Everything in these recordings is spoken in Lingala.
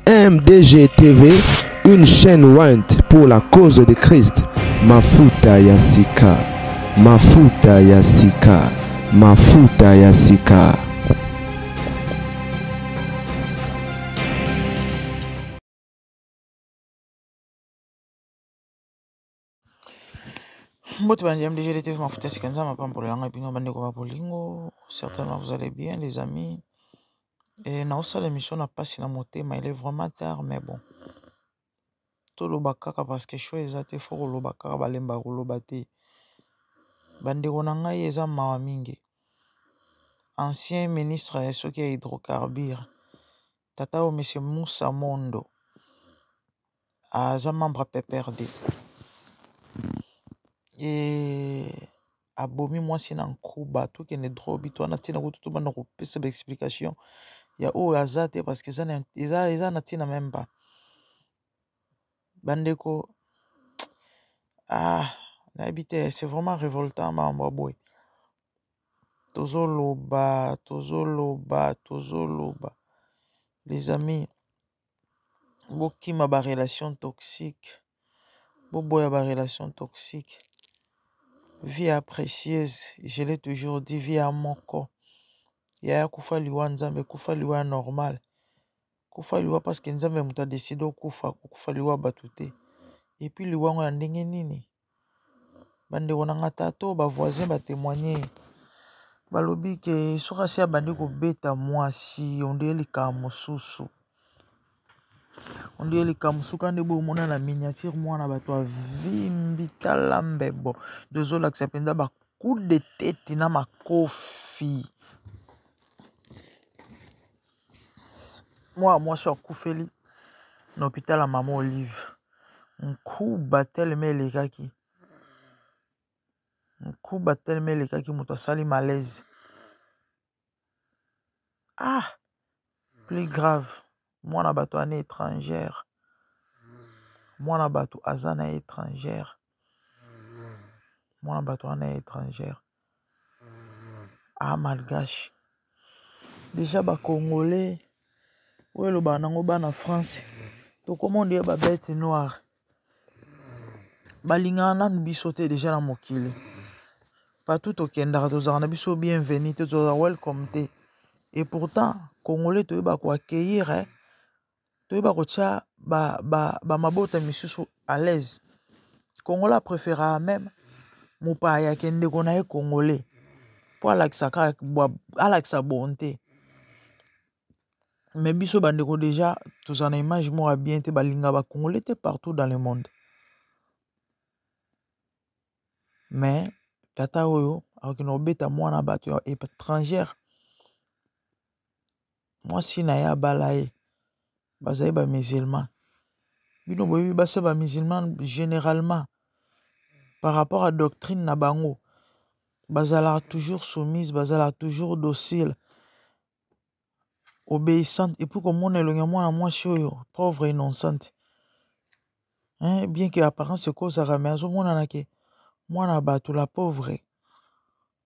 MDG TV, une chaîne Went pour la cause de Christ. Mafuta Yasika, Mafuta Yasika, Mafuta Yasika. MDG TV, Mafuta Yasika, certainement vous allez bien les amis. Et dans cette émission n'a pas si la montée, mais il est vraiment tard, mais bon. Tout le bakaka parce que choix est fort le bakaka balemba le bate. Bande konanga yeza mawamingi. Ancien ministre de ce qui est hydrocarbures. Tata o monsieur Moussa Mondo. Aza membre PPRD. Et abomi moi si na nkuba tout qui ne drobi to na tina ko tout bana ko pesa explication. Ya o azate parce que ça na tina même pas. Bandeko, n'habité, c'est vraiment révoltant, ma boy. Tozoloba. Les amis, boki ma ba relation toxique. Boboya ba relation toxique. Vie précieuse, je l'ai toujours dit, vie à mon corps. Yaya kufa liwa nzambe, kufa liwa normal. Kufa liwa parce que nzambe muta décidé kufa liwa batute. Et puis liwa ngo ya ndenge nini. Bande wonanga tato ba voisin ba témoigner. Balobi ke soka si abandi ko beta mwasi on dirait lika mosusu. On dirait lika mosusu kande bo mona na miniature mwana bato a vimbi talambe bo. Désolé acceptenda ba coup de tête na makofi. Moi sur Koufeli na hôpital à Maman Olive. Un coup batel mais les gars qui un coup batel mais les gars qui m'ont sali malaise. Plus grave, moi na bato ane étrangère. Moi na bato azana étrangère. Moi na bato ane étrangère. Malgache. Déjà ba Congolais. Ouais le banango ba na France. To comment dire ba bête noire. Balingana biso te déjà na mokili. Partout au Kenda, tozana biso bienvenue, tozana welcome te. Et pourtant, Congolais to ba ko accueillir to ba ko tia ba mabota misusu à l'aise. Congolais préférera même mupa ya kende kona Congolais. Pour alaksa bonté. Mais biso bandeko déjà tozana image moi bien te balinga ba Congolais te partout dans le monde. Mais tata oyo akino beta mwana bato étrangère. Moi si na ya balaye bazai ba musulman. Bino boyebi basa ba musulman généralement par rapport à doctrine na bango bazala toujours soumise, bazala toujours docile, obéissante et pour comme on est loin moi oyo pauvre innocente. Bien que apparence se cause à ramazo mona nake mwana bato la pauvre.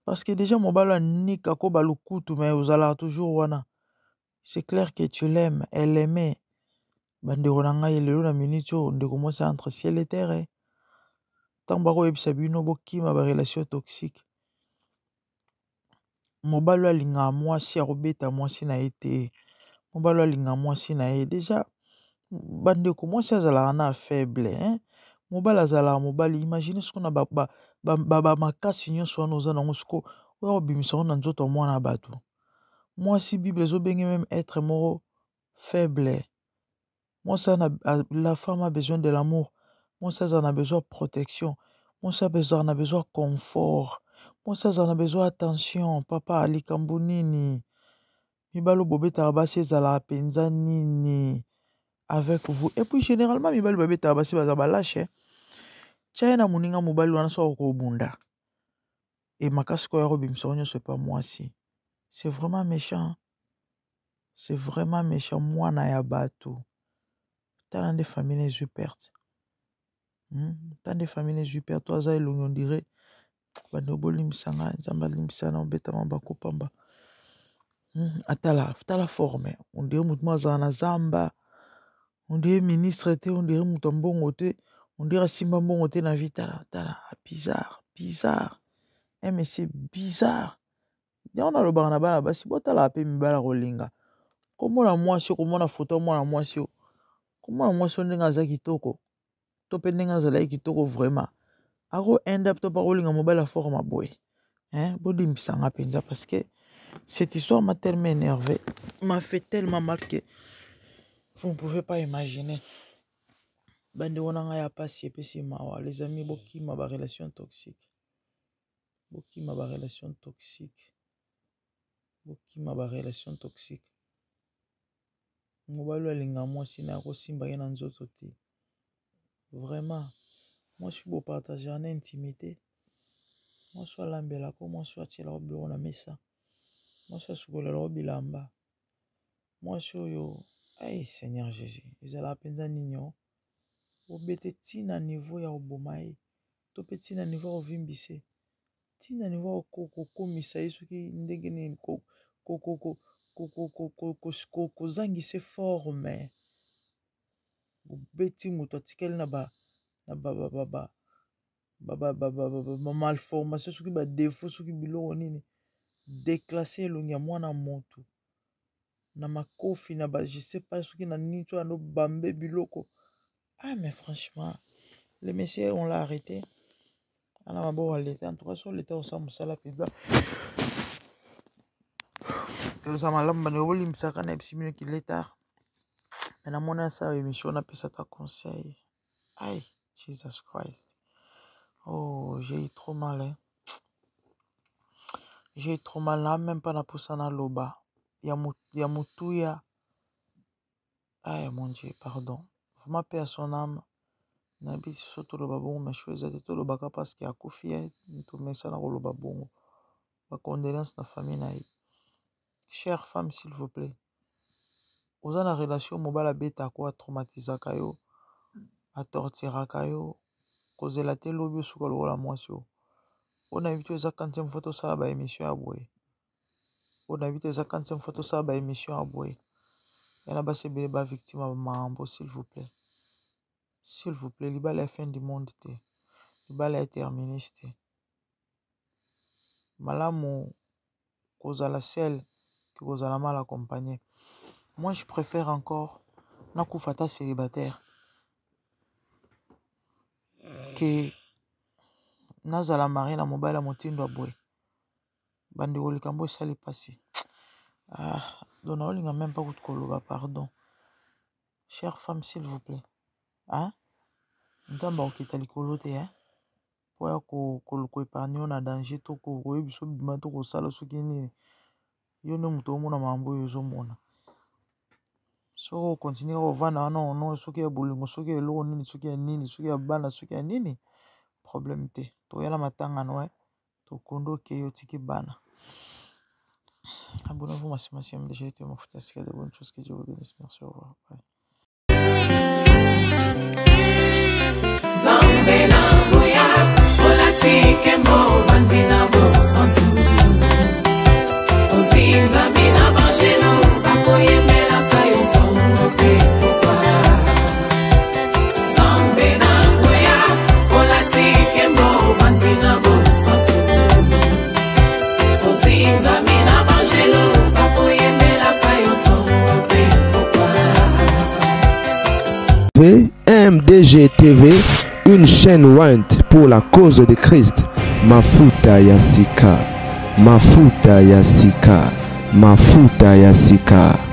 Parce que déjà mon balo ni kako balukutu mais uzala toujours wana. C'est clair que tu l'aimes, elle l'aimait. Bande ronanga yelelo na minute on de commencer entre ciel et terre. Tant bako yebisa bino boki ma ba relation toxique. Mobalo alinga mwasi arobeta mwasi na été. Mobalo alinga mwasi na ye déjà bande ko mwasi azala na faible mobalo azala mobali imagine ce qu'on a ba makasi nyonso wana oza nango siko oyo obimisa na nzoto mwana bato. Mwasi Bible zo benge même être moro faible. Moi ça la femme a besoin de l'amour. Moi ça en a besoin de protection. Moi ça en a besoin de confort. Moi ça en a besoin d'attention. Papa Ali Kambunini. Mibalo bobeta basi ezala penza nini avec vous. Et puis généralement mibalo bobeta basi baza balache. China moninga mobali wana so ko bunda. Et makasi ko ya bimisa onyo c'est pas moi si. C'est vraiment méchant. C'est vraiment méchant mwana ya bato. Tant de familles les perte. Tant de familles les perte toi za elongi on dirait bando bolimisanga nzamba limisana obeta mamba kopamba. Atala forme. On dirait mutu na zamba. On dirait ministre te, on dirait mutu mbongo te, on dirait simba mbongo te na vita tala bizarre. Mais c'est bizarre. On a le bana bana basi botala pe mibala kolinga. Comment la mwasi comment na photo moi na mwasi. Comment la mwasi ndinga za kitoko. To pe ndinga za la kitoko vraiment. Ako end up to pa kolinga mobile forme boy. Bodim sanga penza parce que cette histoire m'a tellement énervé, m'a fait tellement mal que vous ne pouvez pas imaginer. Bande wonanga ya pasi epesi mawa les amis boki ma relation toxique. Boki ma relation toxique. Boki ma relation toxique. Mobalo alinga mwasi na ko simba ye na nzoto te. Vraiment, moi je suis beau partager en intimité. Moi je suis lambela ko moi je suis atela au bureau na mesa. Moi je suis sukola lo bilamba. Moi je suis yo ay Seigneur Jésus, ezala penza ninyo. Obete tina niveau ya obomae. To petit na niveau ovimbise. Tina niveau komisa yesuki ndenge ni kozangise forme. Obeti moto atikeli na malformation soki ba défaut soki biloko nini déclasser elongi ya mwana moto na makofi na ba je sais pas soki na nini to ando bambe biloko. Mais franchement les messieurs on l'a arrêté. On a bon l'état en tout cas sur l'état au sam sala peda. Te za malamba ne woli msaka na epsimino ki l'état. Mais na mona sa émission na pesa ta conseil. Aïe, Jesus Christ. Oh, j'ai eu trop mal. Hein. J'ai eu trop mal là, même pas na poussana loba. Ya mutuya. Aïe, mon Dieu, pardon. Vous m'appelez à son âme. Nabi surtout le babon, mais je faisais tout le baka parce qu'il y a Kofi, tout mais ça n'a pas le babon. Ma condoléance na famille naï. Chère femme, s'il vous plaît. Vous avez une relation mobile à bêta quoi traumatiser kayo, à torturer kayo, causer la télé lobby sous le la moisio. On a évité ça quand une photo ça ba émission à boy. On a évité ça quand une photo ça ba émission à boy. Il y en a pas ces bébés victimes à mambo s'il vous plaît. S'il vous plaît, l'ibal est fin du monde te. L'ibal est terministe. Malamu cause à la selle que cause à la mal accompagnée. Moi je préfère encore nakufata célibataire que nazala marié na mobile à motindo aboy. Bandi olikambo sali passé. Dona olinga même pas coup koloba pardon. Chère femme s'il vous plaît. Ntamba okita likolo te po ya ko épargner na danger to ko yebiso bima to ko sala soki nini yo ne muto mona mambo yo zo mona so continuer ko vana non soki ya bolingo soki eloko nini soki ya nini soki ya bana soki ya nini problème te to yala matanga no to kondo ke yo tiki bana. Abonnez-vous maximum déjà été mon foutu c'est de bonnes choses que Dieu vous bénisse. Merci, au revoir. Bye. Zambena boya, olatike mo bandina bo santu. Ozinga mina bangelo, bakoye mela kayo tongo pe popa. Zambena boya, olatike mo bandina bo santu. Ozinga mina bangelo, bakoye mela kayo tongo pe popa. MDG TV, une chaîne Wint pour la cause de Christ. Mafuta Yasika, Mafuta Yasika, Mafuta Yasika.